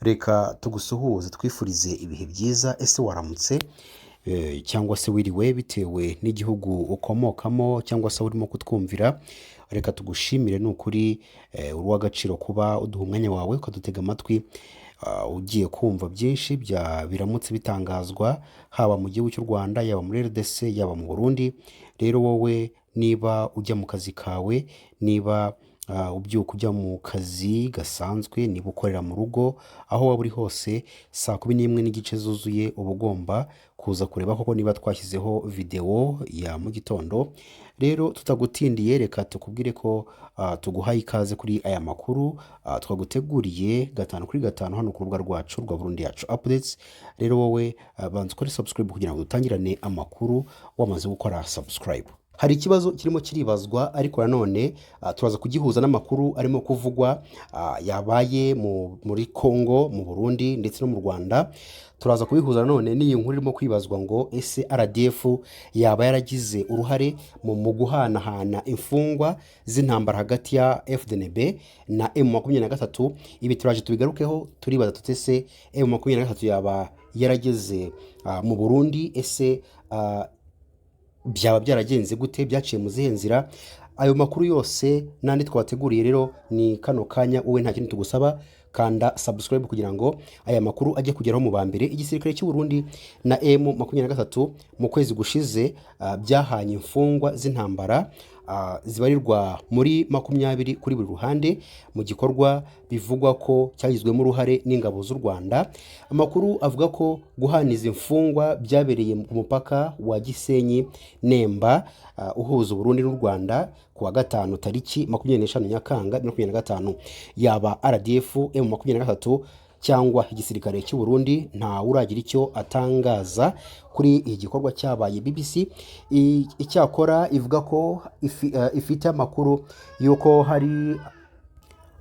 Reka tugusuhuze twifurize ibihe byiza. Ese waramutse cyangwa se wiriwe bitewe n'igihugu ukomokamo cyangwa se urimo kutwumvira. Reka tugushimire, ni ukuri uw'agaciro kuba uduha umwanya wawe ukadutega amatwi. Ugiye kumva byinshi biramutse bitangazwa haba mu gihugu cy'u Rwanda, yaba muri RDC, yaba mu Burundi. Rero wowe niba ujya mu kazi kawe, niba ubyuka ujya mu kazi gasanzwe, niba ukorera mu rugo, aho waba uri hose, saa 11:15 zuzuye uba ugomba kuza kureba koko niba twashyizeho videwo ya mu gitondo. Rero tutagutindiye, reka tukubwire ko tuguhaye ikaze kuri aya makuru twaguteguriye 5x5 hano ku rubuga rwacu rwa Burundi Yacu Updates. Rero wowe banza ukore subscribe kugira ngo dutangirane amakuru wamaze gukora subscribe. Hari ikibazo kirimo kiribazwa, ariko nanone turaza kugihuza n'amakuru arimo kuvugwa yabaye muri Congo, mu Burundi ndetse no mu Rwanda. Turaza kubihuza nanone n'iyi nkuru irimo kwibazwa ngo ese RDF yaba yaragize uruhare mu guhanahana imfungwa z'intambara hagati ya FDNB na M23. Ibi turaje tubigarukeho, turibaza tutese M23 yaba yarageze mu Burundi, ese byaba byaragenze gute, byaciye mu zihe nzira? Ayo makuru yose nandi twateguriye rero ni kano kanya. Wowe nta kintu tugusaba, kanda subscribe kugira ngo aya makuru ajye kugeraho mu bambere. Igisirikare cy'u Burundi na M23 mu kwezi gushize byahanye imfungwa z'intambara zibarirwa muri 20 kuri buri ruhande, mu gikorwa bivugwa ko cyagizwemo uruhare n'ingabo z'u Rwanda. Amakuru avuga ko guhaniza imfungwa byabereye ku mupaka wa Gisenyi Nemba uhuza Burundi n'u Rwanda ku wa gatanu tariki 25 Nyakanga 2025. Yaba RDF, M23 cyangwa igisirikare cy'u Burundi nta uragira icyo atangaza kuri iki gikorwa cyabaye. BBC icyakora ivuga ko ifite amakuru yuko hari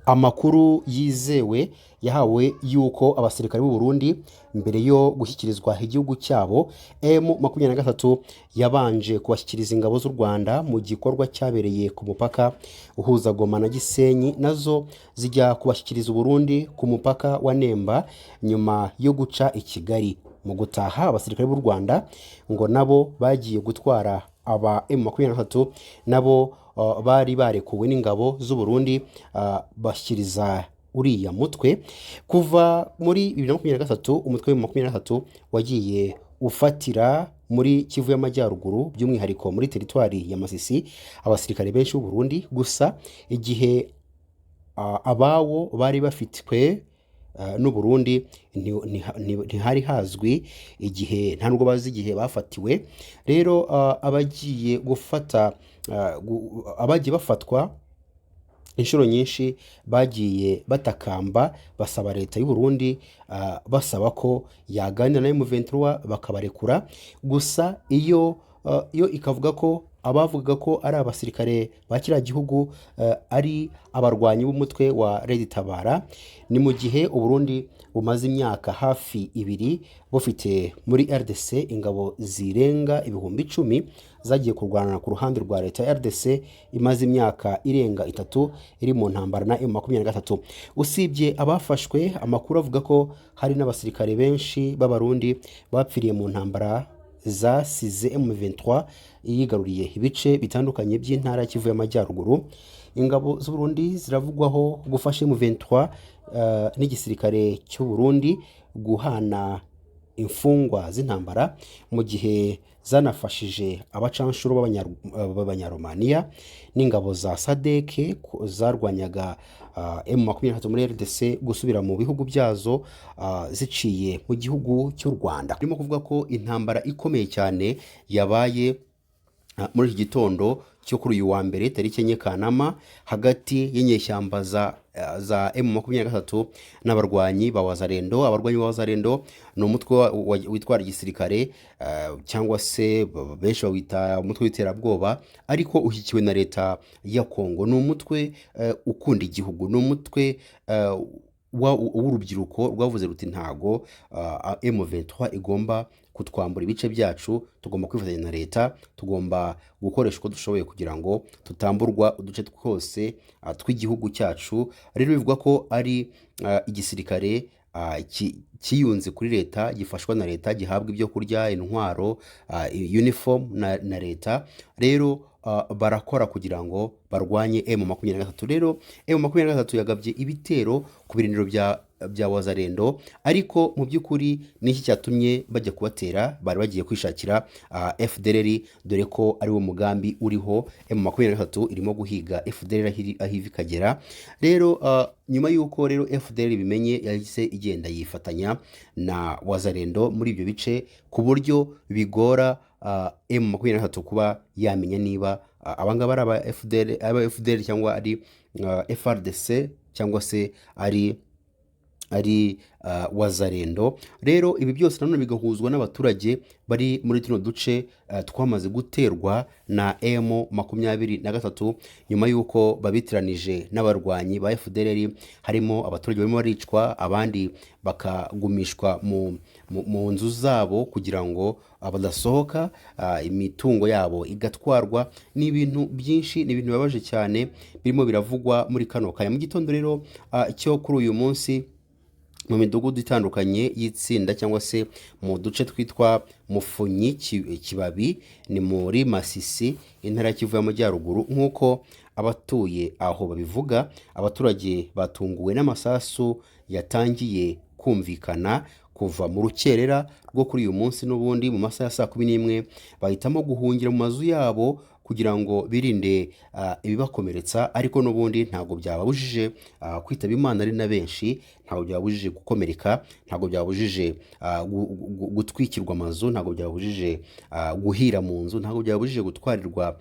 amakuru yizewe yahawe yuko abasirikare b'u Burundi mbere yo gushyikirizwa igihugu cyabo, M23 yabanje kubashyikiriza ingabo z'u Rwanda mu gikorwa cyabereye ku mupaka uhuza Goma na Gisenyi, nazo zijya kubashyikiriza u Burundi ku mupaka wa Nemba nyuma yo guca i Kigali. Mu gutaha, abasirikare b'u Rwanda ngo nabo bagiye gutwara aba M23 nabo bari barekuwe n'ingabo z'u Burundi bashyikiriza uriya mutwe. Kuva muri 2023 umutwe wa 23 wagiye ufatira muri Kivu y'Amajyaruguru, by'umwihariko muri teritwari ya Masisi, abasirikare benshi b'u Burundi. Gusa igihe abawo bari bafitwe n'u Burundi ntihari hazwi igihe, nta nubwo bazi igihe bafatiwe. Rero abagiye bafatwa inshuro nyinshi bagiye batakamba basaba leta y'u Burundi, basaba ko yaganira na M23 bakabarekura. Gusa iyo ikavuga ko abavuga ko ari abasirikare ba kiriya gihugu ari abarwanyi b'umutwe wa Red Tabara, ni mu gihe u Burundi bumaze imyaka hafi 2 bufite muri RDC ingabo zirenga 10,000 zagiye kurwana ku ruhande rwa leta ya RDC imaze imyaka irenga 3 iri mu ntambara na M23. Usibye abafashwe, amakuru avuga ko hari n'abasirikare benshi b'abarundi bapfiriye mu ntambara zasize M23 yigaruriye ibice bitandukanye by'intara Kivu y'Amajyaruguru. Ingabo z'u Burundi ziravugwaho gufasha M23 n'igisirikare cy'u Burundi guhana imfungwa z'intambara, mu gihe zanafashije abacanshuro b'Abanyaromania n'ingabo za SADC zarwanyaga M23 muri RDC gusubira mu bihugu byazo ziciye mu gihugu cy'u Rwanda. Birimo kuvuga ko intambara ikomeye cyane yabaye muri iki gitondo cyo kuri uyu wa mbere tariki 9 Kanama hagati y'inyeshyamba za M23 n'abarwanyi ba Wazalendo. Abarwanyi ba Wazalendo ni umutwe witwara igisirikare cyangwa se benshi bawita umutwe w'iterabwoba, ariko ushyikiwe na leta ya Congo. Ni umutwe ukunda igihugu, ni umutwe w'urubyiruko rwavuze ruti ntago M23 igomba kutwambura ibice byacu, tugomba kwifatanya na leta, tugomba gukoresha uko dushoboye kugira ngo tutamburwa uduce twose tw'igihugu cyacu. Rero bivuga ko ari igisirikare kiyunze kuri leta, gifashwa na leta, gihabwa ibyo kurya, intwaro, uniform na leta. Rero barakora kugira ngo barwanye M23. Rero M23 yagabye ibitero ku birindiro bya Wazalendo, ariko mu by'ukuri niki cyatumye bajya kubatera? Bari bagiye kwishakira FDLR, dore ko ari wo mugambi uriho. M23 irimo guhiga FDLR aho iva ikagera. Rero nyuma y'uko rero FDLR bimenye, yahise igenda yifatanya na Wazalendo muri ibyo bice, ku buryo bigora M23 kuba yamenya niba abangaba ari aba FDLR cyangwa ari FRDC cyangwa se ari Wazalendo. Rero ibi byose nanone bigahuzwa n'abaturage bari muri tuno duce twamaze guterwa na M23, nyuma y'uko babitiranije n'abarwanyi ba FDLR. Harimo abaturage barimo baricwa, abandi bakagumishwa mu nzu zabo kugira ngo badasohoka, imitungo yabo igatwarwa. Ni ibintu byinshi, ni ibintu bibabaje cyane birimo biravugwa muri kano kanya. Mu gitondo rero cyo kuri uyu munsi, mu midugudu itandukanye y'itsinda cyangwa se mu duce twitwa Mufunyi, Kibabi, ni muri Masisi, intara ya Kivu y'Amajyaruguru. Nk'uko abatuye aho babivuga, abaturage batunguwe n'amasasu yatangiye kumvikana kuva mu rukerera rwo kuri uyu munsi. N'ubundi mu masaha ya saa 11 bahitamo guhungira mu mazu yabo kugira ngo birinde ibibakomeretsa, ariko n'ubundi ntabwo byababujije kwitaba Imana ari na benshi, ntabwo byabujije gukomereka, ntabwo byabujije gutwikirwa amazu, ntabwo byabujije guhira mu nzu, ntabwo byabujije gutwarirwa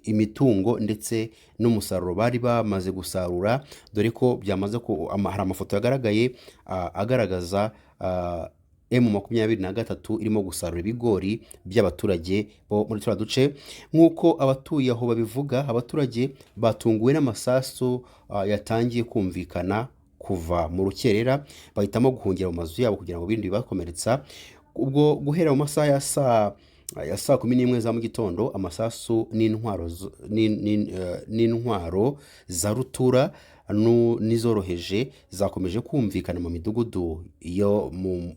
imitungo ndetse n'umusaruro bari bamaze gusarura, dore ko byamaze ko hari amafoto yagaragaye agaragaza M23 irimo gusarura ibigori by'abaturage bo muri twa duce. Nk'uko abatuye aho babivuga, abaturage batunguwe n'amasasu yatangiye kumvikana kuva mu rukerera, bahitamo guhungira mu mazu yabo kugira ngo birinde bibakomeretsa. Ubwo guhera mu masaha ya saa 11 za mu gitondo, amasasu n'intwaro za rutura n'izoroheje zakomeje kumvikana mu midugudu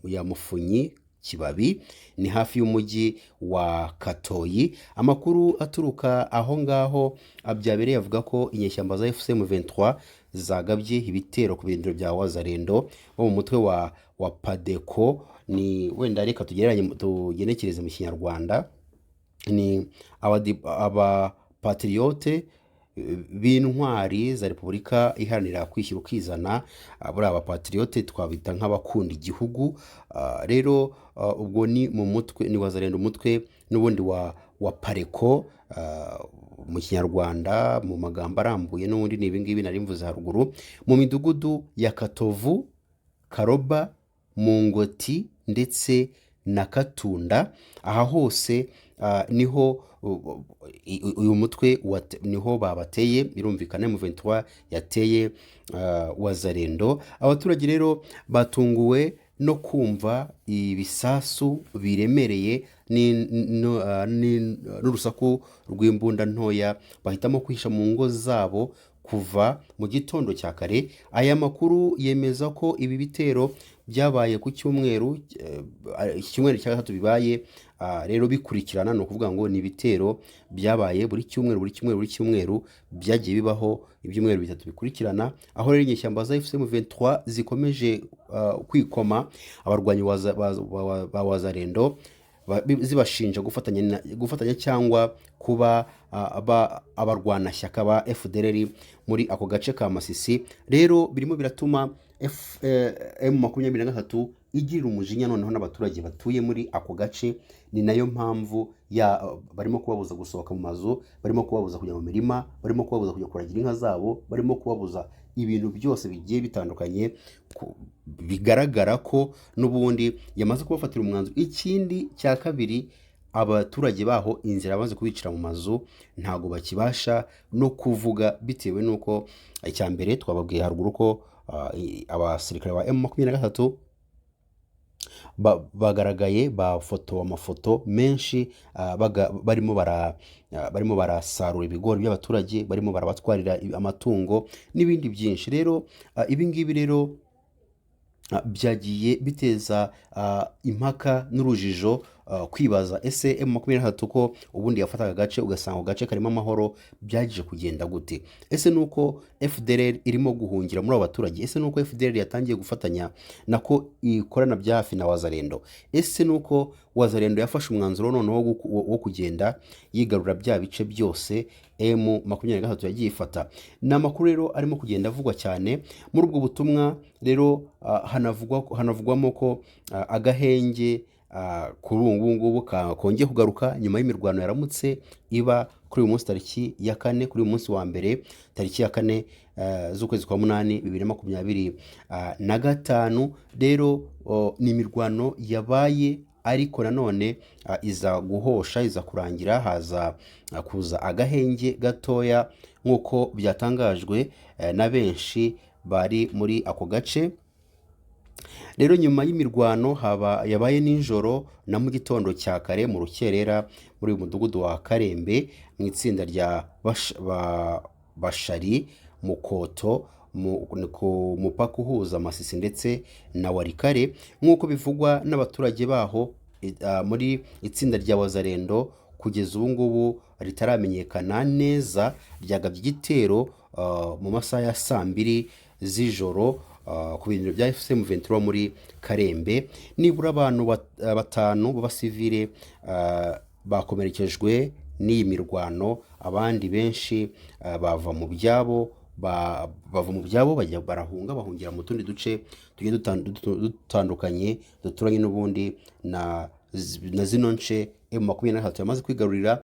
ya Mufunyi, Kibabi, ni hafi y'umujyi wa Katoyi. Amakuru aturuka aho ngaho byabereye avuga ko inyeshyamba za M23 zagabye ibitero ku birindiro bya Wazalendo bo mu mutwe wa Padeko. Ni wenda reka tugenekereze mu Kinyarwanda, ni aba patriote b'intwari za Repubulika Iharanira Kwishyira Ukizana. Buri aba patriote twabita nk'abakunda igihugu. Rero ubwo ni mu mutwe, ni Wazalendo umutwe n'ubundi wa Pareko mu Kinyarwanda, mu magambo arambuye. N'ubundi ni ibingibi nari mvuze haruguru, mu midugudu ya Katovu, Karoba, Mungoti ndetse na Katunda. Aha hose niho uyu mutwe niho babateye. Birumvikana M23 yateye Wazalendo. Abaturage rero batunguwe no kumva ibisasu biremereye n'urusaku rw'imbunda ntoya, bahitamo kwihisha mu ngo zabo kuva mu gitondo cya kare. Aya makuru yemeza ko ibi bitero byabaye ku cyumweru cya gatatu bibaye rero bikurikirana. Ni ukuvuga ngo ni ibitero byabaye buri cyumweru, byagiye bibaho ibyumweru bitatu bikurikirana, aho rero inyeshyamba za M23 zikomeje kwikoma abarwanyi ba Wazalendo, zibashinja gufatanya cyangwa kuba abarwanashyaka ba FDLR muri ako gace ka Masisi. Rero birimo biratuma M23 igirira umujinya noneho n'abaturage batuye muri ako gace. Ni nayo mpamvu barimo kubabuza gusohoka mu mazu, barimo kubabuza kujya mu mirima, barimo kubabuza kujya kuragira inka zabo, barimo kubabuza ibintu byose bigiye bitandukanye. Bigaragara ko n'ubundi yamaze kubafatira umwanzuro. Ikindi cya kabiri, abaturage baho inzira bamaze kubicira mu mazu, ntago bakibasha no kuvuga, bitewe n'uko icya mbere twababwiye haruguru ko abasirikare ba M23 bagaragaye bafotowe amafoto menshi barimo barasarura ibigori by'abaturage, barimo barabatwarira amatungo n'ibindi byinshi. Rero ibi ngibi rero byagiye biteza impaka n'urujijo, kwibaza ese M23 ko ubundi yafataga agace ugasanga ako gace karimo amahoro, byagije kugenda gute? Ese nuko FDLR irimo guhungira muri abo baturage? Ese nuko FDLR yatangiye gufatanya nako ikorana bya hafi na Wazalendo? Ese nuko Wazalendo yafashe umwanzuro noneho wo kugenda yigarura bya bice byose M23 yagiye ifata? Ni amakuru rero arimo kugenda avugwa cyane muri ubwo butumwa. Rero hanavugwamo ko agahenge kuri ubu ngubu kongeye kugaruka nyuma y'imirwano yaramutse iba kuri uyu munsi tariki ya 4, kuri uyu munsi wa mbere tariki ya 4 z'ukwezi kwa 8 2025. rero ni imirwano yabaye, ariko nanone iza guhosha, iza kurangira, haza kuza agahenge gatoya nk'uko byatangajwe na benshi bari muri ako gace. Rero nyuma y'imirwano yabaye nijoro na mu gitondo cya kare mu rukerera muri uyu mudugudu wa Karembe mu itsinda rya Bashari Mukoto ku mupaka uhuza Masisi ndetse na Warikare, nk'uko bivugwa n'abaturage baho. Muri itsinda rya Wazalendo kugeza ubu ngubu ritaramenyekana neza ryagabye igitero mu masaha ya 2 z'ijoro ku bintu bya M23 muri Karembe. Nibura abantu 5 b'abasivile bakomerekejwe n'iyi mirwano, abandi benshi bava mu byabo bajya barahunga, bahungira mu tundi duce tugiye dutandukanye duturanye n'ubundi na zino nce M23 yamaze kwigarurira.